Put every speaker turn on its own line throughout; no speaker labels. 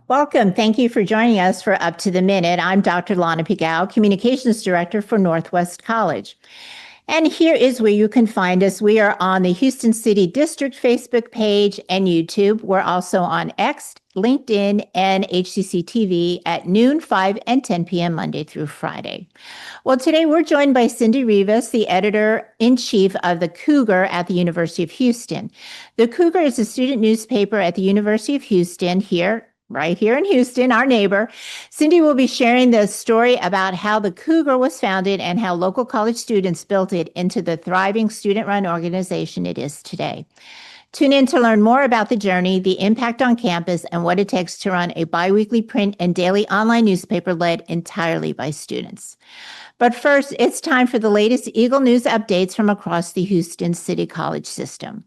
Welcome. Thank you for joining us for Up to the Minute. I'm Dr. Lana Pigao, Communications Director for Northwest College. And here is where you can find us. We are on the Houston City District Facebook page and YouTube. We're also on X, LinkedIn, and HCC TV at noon, 5, and 10 p.m. Monday through Friday. Well, today we're joined by Cindy Rivas, the editor-in-chief of the Cougar at the University of Houston. The Cougar is a student newspaper at the University of Houston right here in Houston, our neighbor. Cindy will be sharing the story about how the Cougar was founded and how local college students built it into the thriving student-run organization it is today. Tune in to learn more about the journey, the impact on campus, and what it takes to run a biweekly print and daily online newspaper led entirely by students. But first, it's time for the latest Eagle News updates from across the Houston City College system,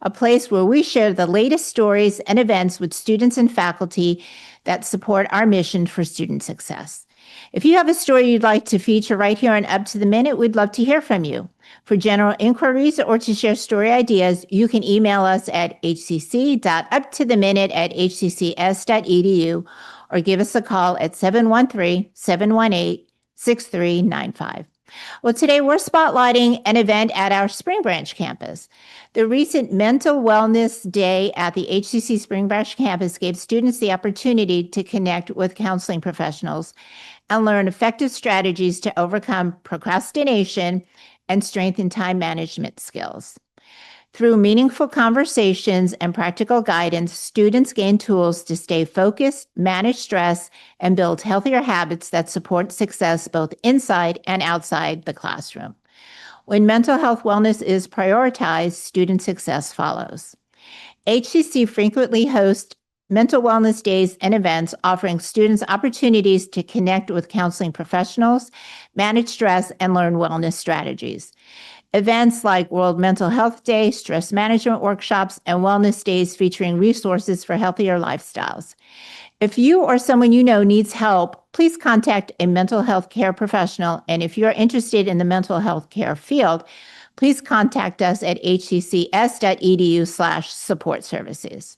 a place where we share the latest stories and events with students and faculty that support our mission for student success. If you have a story you'd like to feature right here on Up to the Minute, we'd love to hear from you. For general inquiries or to share story ideas, you can email us at hcc.uptotheminute@hccs.edu or give us a call at 713-718-6395. Well, today we're spotlighting an event at our Spring Branch campus. The recent Mental Wellness Day at the HCC Spring Branch campus gave students the opportunity to connect with counseling professionals and learn effective strategies to overcome procrastination and strengthen time management skills. Through meaningful conversations and practical guidance, students gain tools to stay focused, manage stress, and build healthier habits that support success both inside and outside the classroom. When mental health wellness is prioritized, student success follows. HCC frequently hosts mental wellness days and events offering students opportunities to connect with counseling professionals, manage stress, and learn wellness strategies. Events like World Mental Health Day, stress management workshops, and wellness days featuring resources for healthier lifestyles. If you or someone you know needs help, please contact a mental health care professional. And if you're interested in the mental health care field, please contact us at hccs.edu/support services.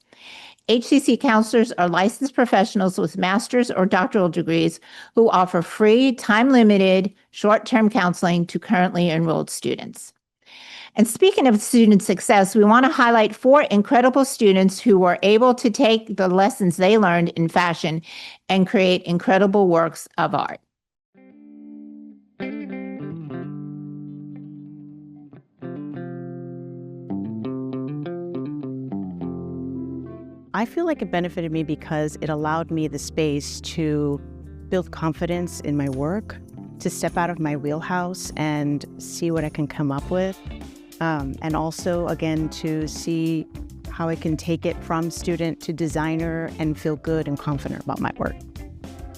HCC counselors are licensed professionals with master's or doctoral degrees who offer free, time-limited, short-term counseling to currently enrolled students. And speaking of student success, we want to highlight 4 incredible students who were able to take the lessons they learned in fashion and create incredible works of art.
I feel like it benefited me because it allowed me the space to build confidence in my work, to step out of my wheelhouse and see what I can come up with. And also, again, to see how I can take it from student to designer and feel good and confident about my work.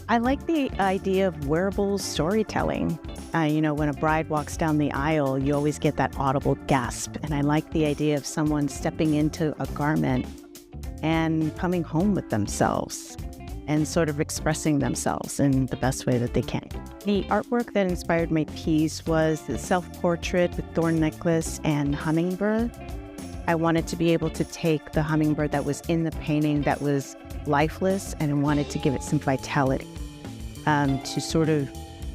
I like the idea of wearable storytelling. When a bride walks down the aisle, you always get that audible gasp. And I like the idea of someone stepping into a garment and coming home with themselves and sort of expressing themselves in the best way that they can. The artwork that inspired my piece was the self-portrait with thorn necklace and hummingbird. I wanted to be able to take the hummingbird that was in the painting that was lifeless and wanted to give it some vitality, to sort of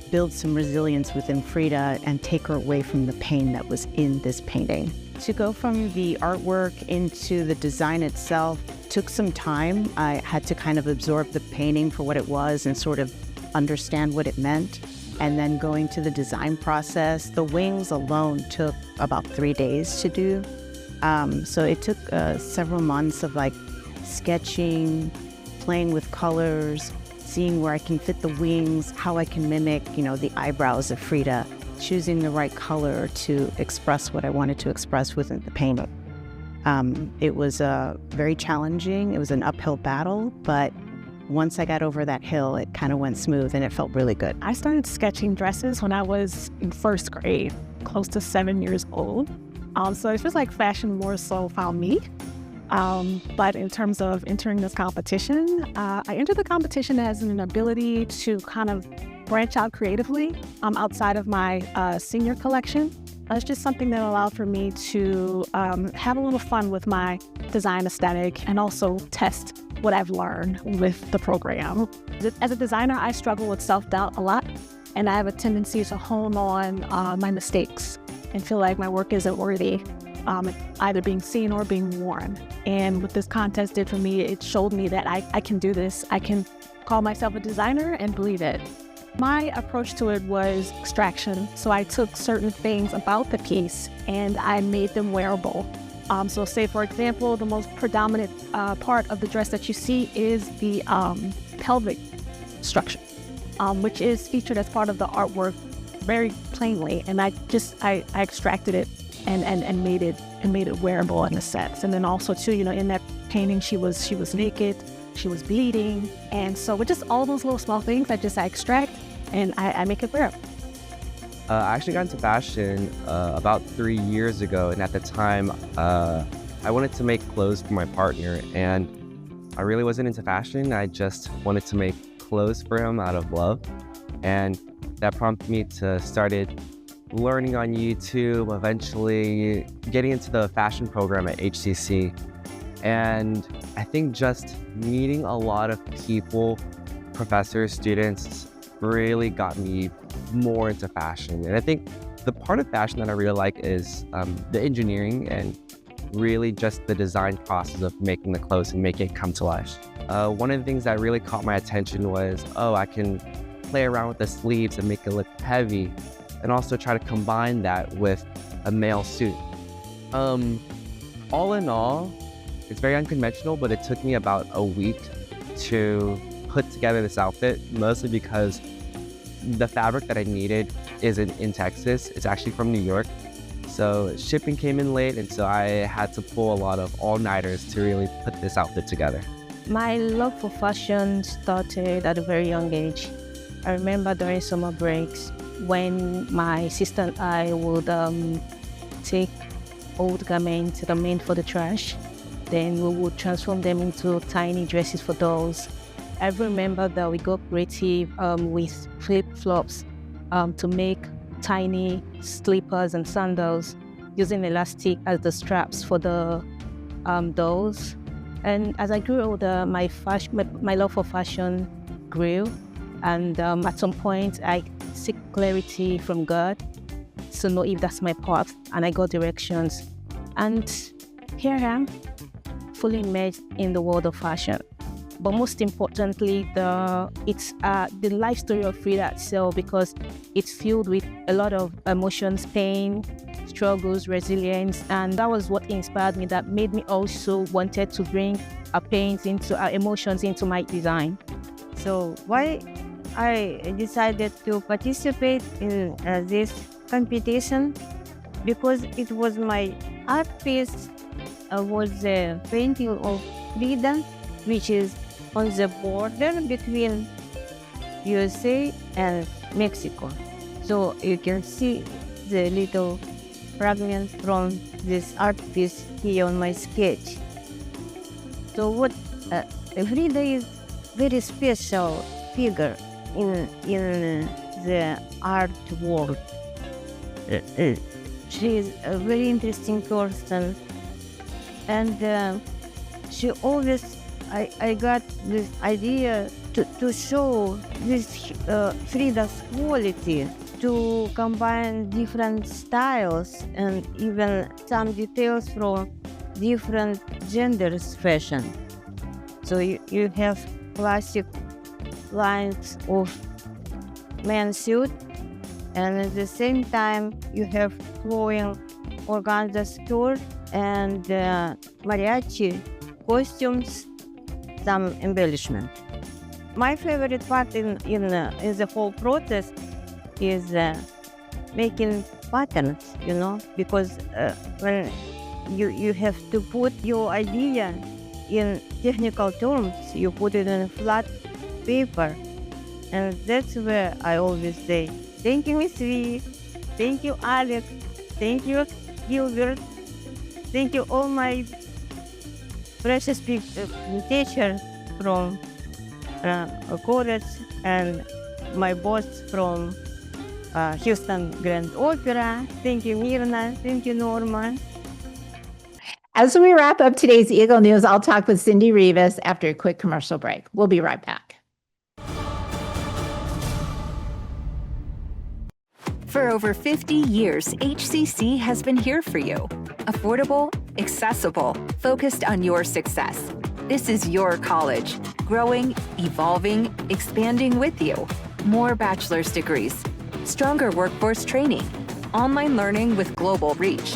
build some resilience within Frida and take her away from the pain that was in this painting. To go from the artwork into the design itself took some time. I had to kind of absorb the painting for what it was and sort of understand what it meant. And then going to the design process, the wings alone took about 3 days to do. So it took several months of sketching, playing with colors, seeing where I can fit the wings, how I can mimic, the eyebrows of Frida, choosing the right color to express what I wanted to express within the painting. It was very challenging. It was an uphill battle, but once I got over that hill, it kind of went smooth and it felt really good.
I started sketching dresses when I was in first grade, close to 7 years old. So it feels like fashion more so found me. But in terms of entering this competition, I entered the competition as an ability to kind of branch out creatively outside of my senior collection. It's just something that allowed for me to have a little fun with my design aesthetic and also test what I've learned with the program. As a designer, I struggle with self-doubt a lot, and I have a tendency to hone on my mistakes and feel like my work isn't worthy, either being seen or being worn. And what this contest did for me, it showed me that I can do this. I can call myself a designer and believe it. My approach to it was extraction. So I took certain things about the piece and I made them wearable. So say, for example, the most predominant part of the dress that you see is the pelvic structure, which is featured as part of the artwork very plainly. And I extracted it and made it wearable in a sense. And then also too, in that painting, she was naked, she was bleeding. And so with just all those little small things, I extract and I make it wearable.
I actually got into fashion about 3 years ago, and at the time, I wanted to make clothes for my partner, and I really wasn't into fashion. I just wanted to make clothes for him out of love, and that prompted me to started learning on YouTube, eventually getting into the fashion program at HCC, and I think just meeting a lot of people, professors, students, really got me more into fashion. And I think the part of fashion that I really like is the engineering and really just the design process of making the clothes and making it come to life. One of the things that really caught my attention was, I can play around with the sleeves and make it look heavy, and also try to combine that with a male suit. All in all, it's very unconventional, but it took me about a week to put together this outfit, mostly because the fabric that I needed isn't in Texas. It's actually from New York. So shipping came in late, and so I had to pull a lot of all-nighters to really put this outfit together.
My love for fashion started at a very young age. I remember during summer breaks when my sister and I would take old garments that are meant for the trash. Then we would transform them into tiny dresses for dolls. I remember that we got creative with flip-flops to make tiny slippers and sandals using elastic as the straps for the dolls. And as I grew older, my love for fashion grew. And at some point, I seek clarity from God to know if that's my path, and I got directions. And here I am, fully immersed in the world of fashion. But most importantly, it's the life story of Frida itself, because it's filled with a lot of emotions, pain, struggles, resilience, and that was what inspired me, that made me also wanted to bring our pains into our emotions into my design.
So why I decided to participate in this competition? Because it was my art piece was a painting of Frida, which is on the border between USA and Mexico. So you can see the little fragment from this art piece here on my sketch. So what Frida is very special figure in the art world. She is a very interesting person, and she always, I got this idea to show this Frida's quality, to combine different styles and even some details from different genders fashion. So you have classic lines of men's suit, and at the same time you have flowing organza skirt and mariachi costumes, some embellishment. My favorite part in the whole process is making patterns, because when you have to put your idea in technical terms, you put it in flat paper, and that's where I always say, thank you, Miss V, thank you, Alex, thank you, Gilbert, thank you, all my precious teachers from college, and my boss from Houston Grand Opera. Thank you, Mirna. Thank you, Norma.
As we wrap up today's Eagle News, I'll talk with Cindy Rivas after a quick commercial break. We'll be right back.
For over 50 years, HCC has been here for you. Affordable, accessible, focused on your success. This is your college, growing, evolving, expanding with you. More bachelor's degrees, stronger workforce training, online learning with global reach.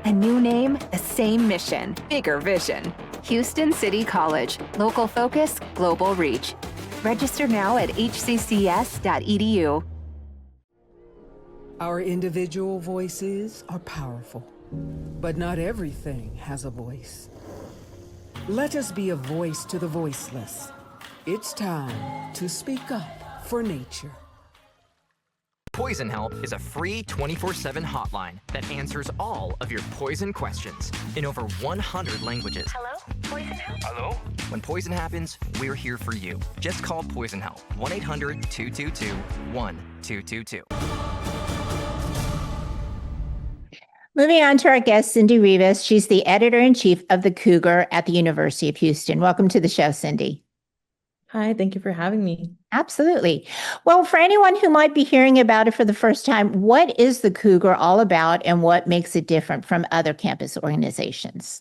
A new name, the same mission, bigger vision. Houston City College, local focus, global reach. Register now at hccs.edu.
Our individual voices are powerful, but not everything has a voice. Let us be a voice to the voiceless. It's time to speak up for nature.
Poison Help is a free 24/7 hotline that answers all of your poison questions in over 100 languages.
Hello? Poison Help?
Hello? When poison happens, we're here for you. Just call Poison Help, 1-800-222-1222.
Moving on to our guest, Cindy Rivas. She's the editor-in-chief of the Cougar at the University of Houston. Welcome to the show, Cindy.
Hi, thank you for having me.
Absolutely. Well, for anyone who might be hearing about it for the first time, what is the Cougar all about and what makes it different from other campus organizations?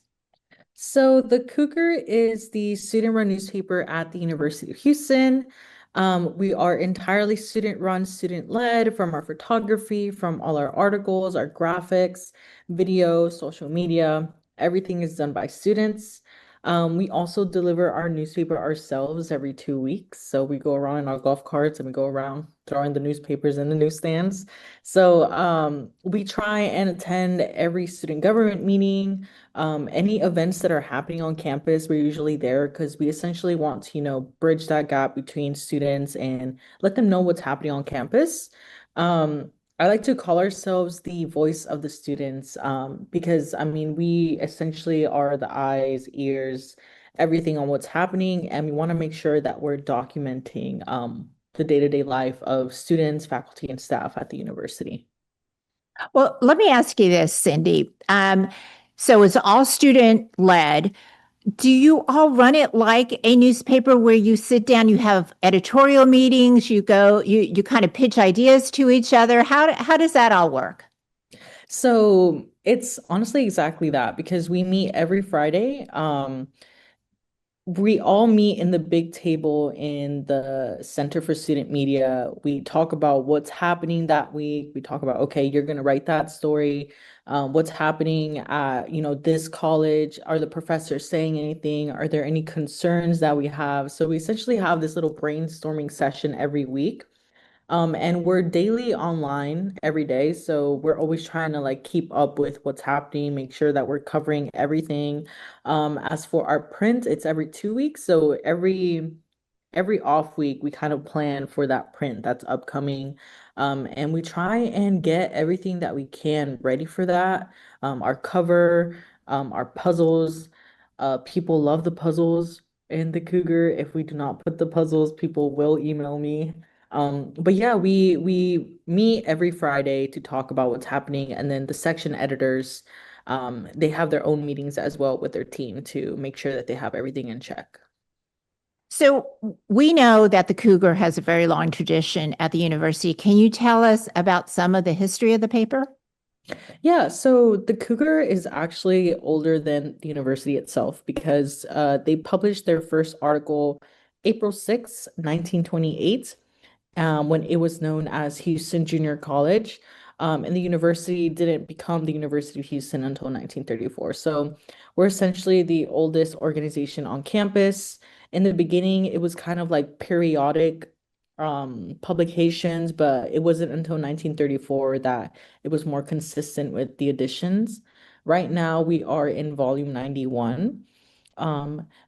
So the Cougar is the student-run newspaper at the University of Houston. We are entirely student-run, student-led, from our photography, from all our articles, our graphics, video, social media. Everything is done by students. We also deliver our newspaper ourselves every 2 weeks. So we go around in our golf carts and we go around throwing the newspapers in the newsstands. So we try and attend every student government meeting, any events that are happening on campus. We're usually there because we essentially want to, bridge that gap between students and let them know what's happening on campus. I like to call ourselves the voice of the students, because we essentially are the eyes, ears, everything on what's happening, and we want to make sure that we're documenting the day-to-day life of students, faculty, and staff at the university.
Well, let me ask you this, Cindy. So it's all student-led. Do you all run it like a newspaper where you sit down, you have editorial meetings, you kind of pitch ideas to each other? How does that all work?
So it's honestly exactly that, because we meet every Friday. We all meet in the big table in the Center for Student Media. We talk about what's happening that week. We talk about, okay, you're going to write that story. What's happening at, this college? Are the professors saying anything? Are there any concerns that we have? So we essentially have this little brainstorming session every week. And we're daily online every day. So we're always trying to keep up with what's happening, make sure that we're covering everything. As for our print, it's every 2 weeks. So every off week, we kind of plan for that print that's upcoming. And we try and get everything that we can ready for that. Our cover, our puzzles. People love the puzzles in the Cougar. If we do not put the puzzles, people will email me. But yeah, we meet every Friday to talk about what's happening, and then the section editors, they have their own meetings as well with their team to make sure that they have everything in check.
So we know that the Cougar has a very long tradition at the university. Can you tell us about some of the history of the paper?
Yeah, so the Cougar is actually older than the university itself, because they published their first article April 6, 1928. When it was known as Houston Junior College. And the university didn't become the University of Houston until 1934. So we're essentially the oldest organization on campus. In the beginning, it was kind of like periodic publications, but it wasn't until 1934 that it was more consistent with the editions. Right now, we are in volume 91.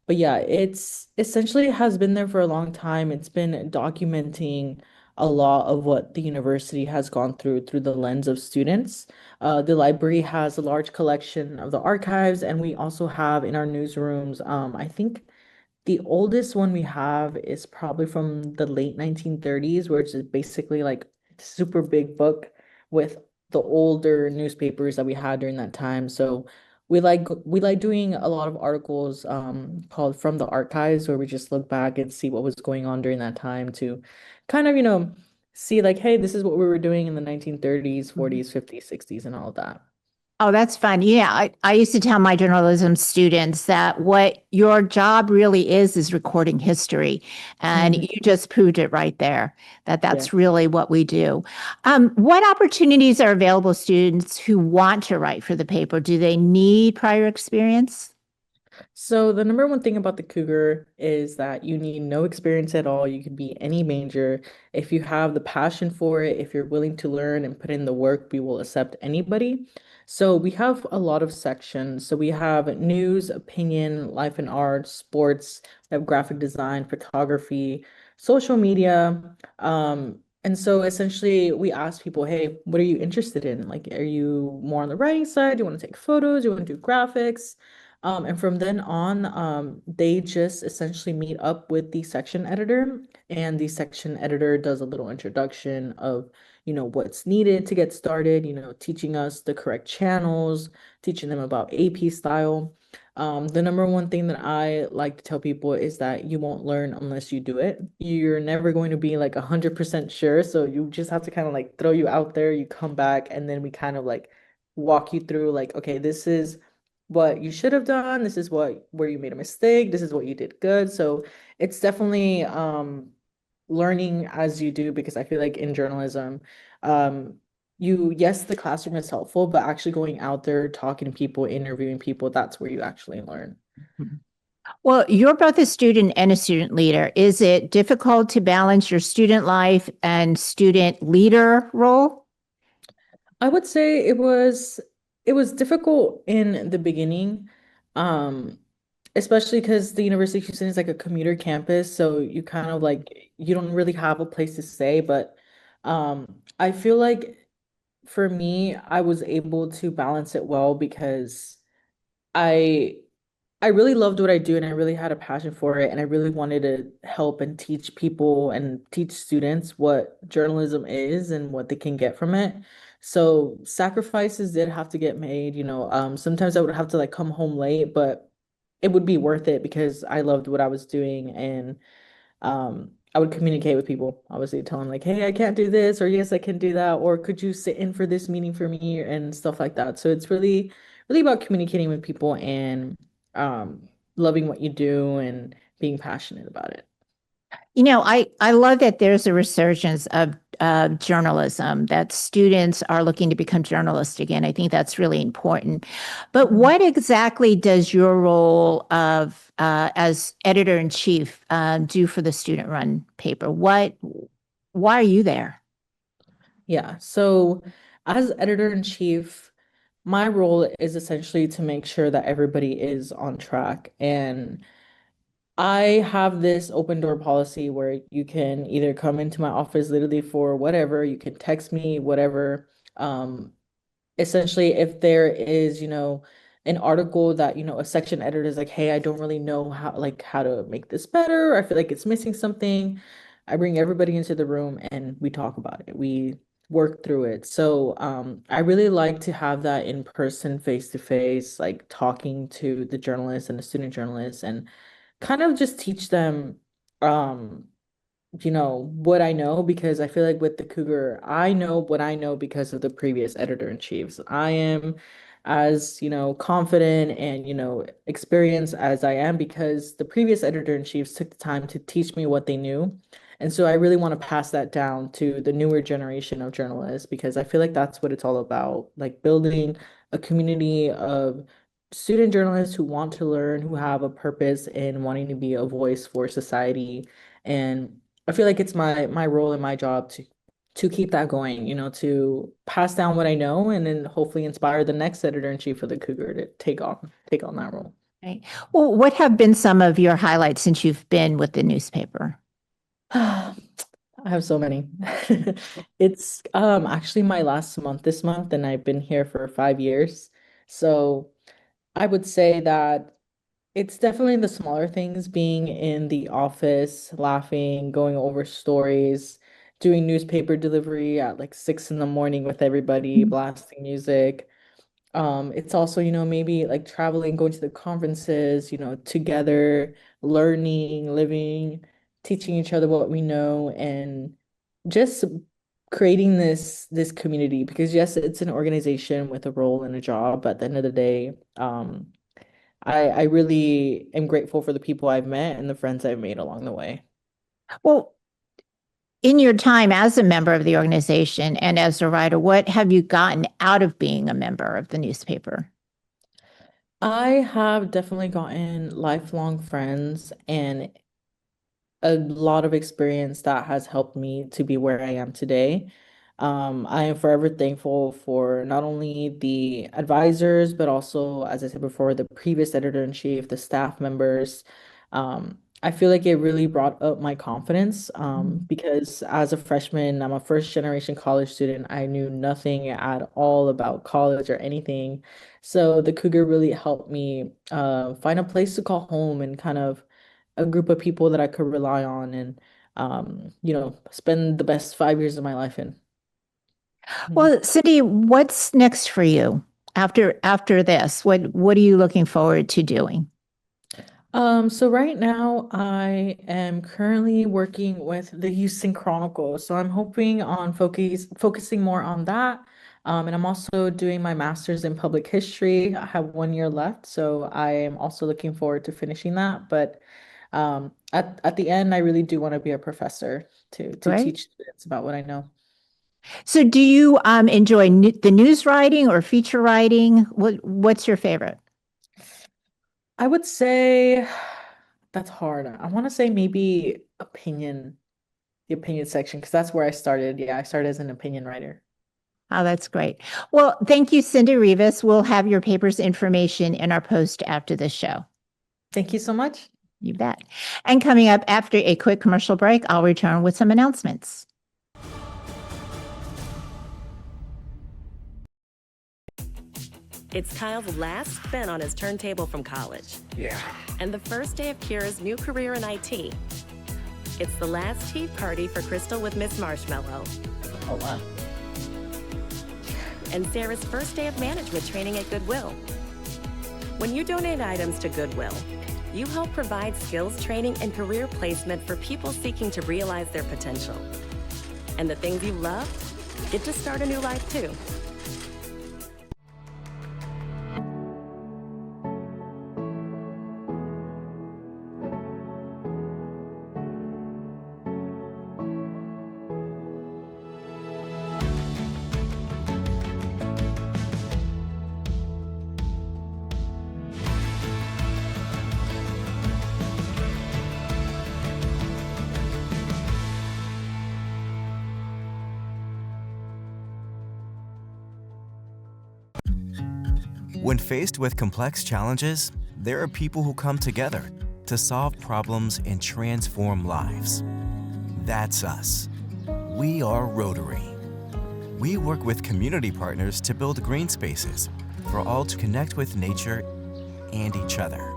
But yeah, it's essentially has been there for a long time. It's been documenting a lot of what the university has gone through the lens of students. The library has a large collection of the archives, and we also have in our newsrooms, I think the oldest one we have is probably from the late 1930s, where it's just basically like a super big book with the older newspapers that we had during that time. So we like doing a lot of articles called From the Archives, where we just look back and see what was going on during that time to kind of, see like, hey, this is what we were doing in the 1930s, 40s, 50s, 60s, and all of that.
Oh, that's fun. Yeah, I used to tell my journalism students that what your job really is recording history. And
Mhm.
you just proved it right there, that
Yeah.
that's really what we do. What opportunities are available to students who want to write for the paper? Do they need prior experience?
So the number one thing about the Cougar is that you need no experience at all. You can be any major. If you have the passion for it, if you're willing to learn and put in the work, we will accept anybody. So we have a lot of sections. So we have news, opinion, life and art, sports, we have graphic design, photography, social media. And so essentially we ask people, hey, what are you interested in? Like, are you more on the writing side? Do you want to take photos? Do you want to do graphics? And from then on, they just essentially meet up with the section editor, and the section editor does a little introduction of, what's needed to get started, teaching us the correct channels, teaching them about AP style. The number one thing that I like to tell people is that you won't learn unless you do it. You're never going to be like 100% sure, so you just have to kind of like throw you out there, you come back, and then we kind of like walk you through like, okay, this is what you should have done. This is what where you made a mistake. This is what you did good. So it's definitely learning as you do, because I feel like in journalism, yes, the classroom is helpful, but actually going out there, talking to people, interviewing people, that's where you actually learn.
Well, you're both a student and a student leader. Is it difficult to balance your student life and student leader role?
I would say it was difficult in the beginning, um, especially because the University of Houston is like a commuter campus, so you kind of like you don't really have a place to stay. But I feel like for me, I was able to balance it well because I I really loved what I do, and I really had a passion for it, and I really wanted to help and teach people and teach students what journalism is and what they can get from it. So sacrifices did have to get made, sometimes I would have to like come home late, but it would be worth it because I loved what I was doing. And I would communicate with people, obviously tell them like, hey, I can't do this, or yes, I can do that, or could you sit in for this meeting for me, and stuff like that. So it's really, really about communicating with people and loving what you do and being passionate about it.
I love that there's a resurgence of journalism, that students are looking to become journalists again. I think that's really important. But what exactly does your role of as editor in chief do for the student run paper? Why are you there?
Yeah. So as editor in chief, my role is essentially to make sure that everybody is on track. And I have this open door policy where you can either come into my office literally for whatever, you can text me, whatever. Essentially, if there is, an article that, a section editor is like, hey, I don't really know how to make this better. I feel like it's missing something. I bring everybody into the room and we talk about it. We work through it. So I really like to have that in person, face to face, like talking to the journalists and the student journalists, and kind of just teach them um what I know, because I feel like with the Cougar, I know what I know because of the previous editor-in-chiefs. I am as, confident and, experienced as I am because the previous editor-in-chiefs took the time to teach me what they knew. And so I really want to pass that down to the newer generation of journalists, because I feel like that's what it's all about, like building a community of student journalists who want to learn, who have a purpose in wanting to be a voice for society. And I feel like it's my role and my job to keep that going, to pass down what I know and then hopefully inspire the next editor in chief of the Cougar to take on that role.
Right. Well, what have been some of your highlights since you've been with the newspaper?
I have so many. It's actually my last month this month, and I've been here for 5 years. So I would say that it's definitely the smaller things, being in the office, laughing, going over stories, doing newspaper delivery at like 6 in the morning with everybody, blasting music. It's also, maybe like traveling, going to the conferences, together, learning, living, teaching each other what we know, and just creating this community. Because yes, it's an organization with a role and a job, but at the end of the day, I really am grateful for the people I've met and the friends I've made along the way.
Well, in your time as a member of the organization and as a writer, what have you gotten out of being a member of the newspaper?
I have definitely gotten lifelong friends and a lot of experience that has helped me to be where I am today. I am forever thankful for not only the advisors, but also, as I said before, the previous editor-in-chief, the staff members. I feel like it really brought up my confidence because as a freshman, I'm a first generation college student. I knew nothing at all about college or anything. So the Cougar really helped me find a place to call home and kind of a group of people that I could rely on and spend the best 5 years of my life in.
Well, Cindy, what's next for you after this? What are you looking forward to doing?
So right now I am currently working with the Houston Chronicle. So I'm hoping on focusing more on that. And I'm also doing my master's in public history. I have 1 year left, so I am also looking forward to finishing that. But at the end, I really do want to be a professor to
Great.
teach students about what I know.
So do you enjoy the news writing or feature writing? What's your favorite?
I would say that's hard. I want to say maybe the opinion section, because that's where I started. Yeah, I started as an opinion writer.
Oh, that's great. Well, thank you, Cindy Rivas. We'll have your paper's information in our post after the show.
Thank you so much.
You bet. And coming up after a quick commercial break, I'll return with some announcements.
It's Kyle's last spin on his turntable from college. Yeah. And the first day of Kira's new career in IT. It's the last tea party for Crystal with Miss Marshmallow.
Oh, wow.
And Sarah's first day of management training at Goodwill. When you donate items to Goodwill, you help provide skills training and career placement for people seeking to realize their potential. And the things you love get to start a new life too.
When faced with complex challenges, there are people who come together to solve problems and transform lives. That's us. We are Rotary. We work with community partners to build green spaces for all to connect with nature and each other.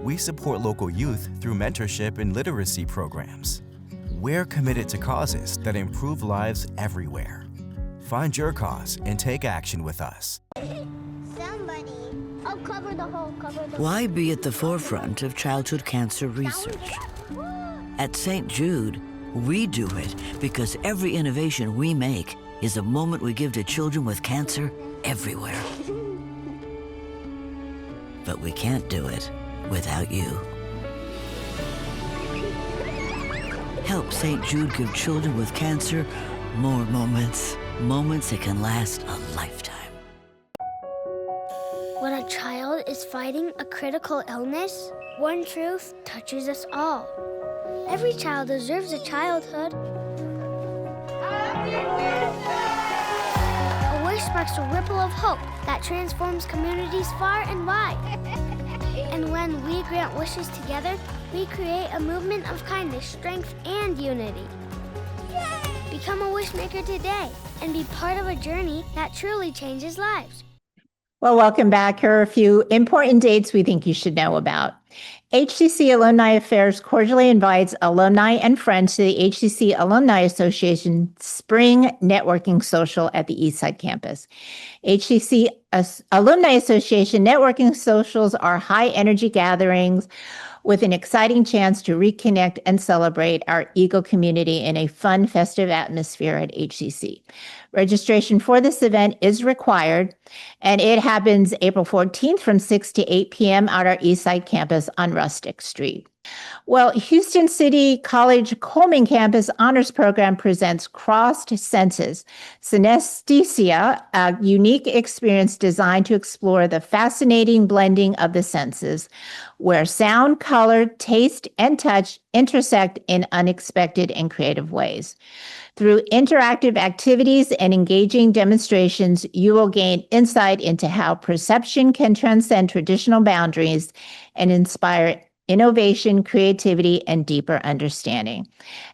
We support local youth through mentorship and literacy programs. We're committed to causes that improve lives everywhere. Find your cause and take action with us.
Why be at the forefront of childhood cancer research? At St. Jude, we do it because every innovation we make is a moment we give to children with cancer everywhere. But we can't do it without you. Help St. Jude give children with cancer more moments. Moments that can last a lifetime.
When a child is fighting a critical illness, one truth touches us all. Every child deserves a childhood. A wish sparks a ripple of hope that transforms communities far and wide. And when we grant wishes together, we create a movement of kindness, strength, and unity. Become a wish maker today and be part of a journey that truly changes lives.
Well, welcome back. Here are a few important dates we think you should know about. HCC Alumni Affairs cordially invites alumni and friends to the HCC Alumni Association Spring Networking Social at the Eastside campus. HCC Alumni Association networking socials are high-energy gatherings with an exciting chance to reconnect and celebrate our Eagle community in a fun, festive atmosphere at HCC. Registration for this event is required, and it happens April 14th from 6 to 8 p.m. at our Eastside campus on Rustic Street. Well, Houston City College Coleman Campus Honors Program presents Crossed Senses, Synesthesia, a unique experience designed to explore the fascinating blending of the senses, where sound, color, taste, and touch intersect in unexpected and creative ways. Through interactive activities and engaging demonstrations, you will gain insight into how perception can transcend traditional boundaries and inspire innovation, creativity, and deeper understanding.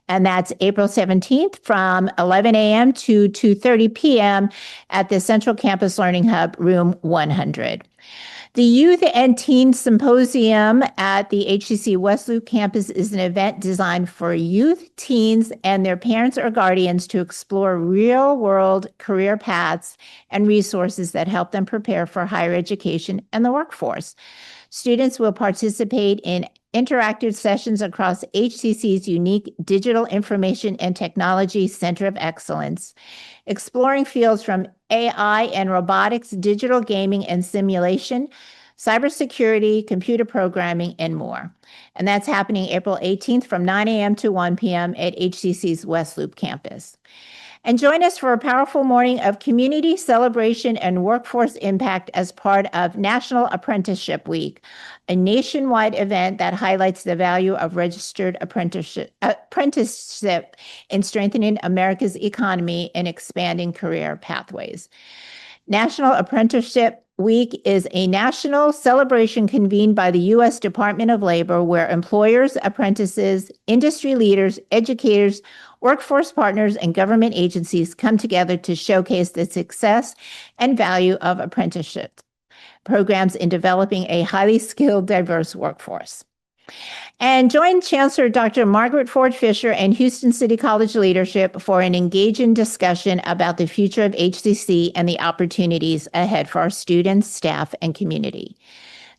And that's April 17th from 11 a.m. to 2:30 p.m. at the Central Campus Learning Hub, room 100. The Youth and Teen Symposium at the HCC West Loop campus is an event designed for youth, teens, and their parents or guardians to explore real-world career paths and resources that help them prepare for higher education and the workforce. Students will participate in interactive sessions across HCC's unique Digital Information and Technology Center of Excellence, exploring fields from AI and robotics, digital gaming and simulation, cybersecurity, computer programming, and more. And that's happening April 18th from 9 a.m. to 1 p.m. at HCC's West Loop campus. And join us for a powerful morning of community celebration and workforce impact as part of National Apprenticeship Week, a nationwide event that highlights the value of registered apprenticeship in strengthening America's economy and expanding career pathways. National Apprenticeship Week is a national celebration convened by the U.S. Department of Labor where employers, apprentices, industry leaders, educators, workforce partners, and government agencies come together to showcase the success and value of apprenticeship programs in developing a highly skilled, diverse workforce. And join Chancellor Dr. Margaret Ford Fisher and Houston City College leadership for an engaging discussion about the future of HCC and the opportunities ahead for our students, staff, and community.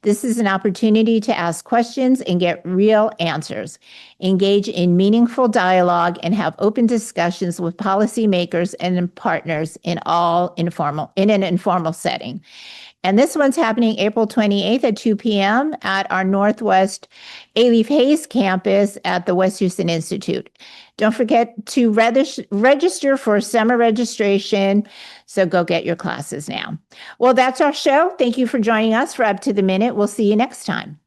This is an opportunity to ask questions and get real answers, engage in meaningful dialogue, and have open discussions with policymakers and partners in an informal setting. And this one's happening April 28th at 2 p.m. at our Northwest Alief Hayes campus at the West Houston Institute. Don't forget to register for summer registration, so go get your classes now. Well, that's our show. Thank you for joining us for Up to the Minute. We'll see you next time.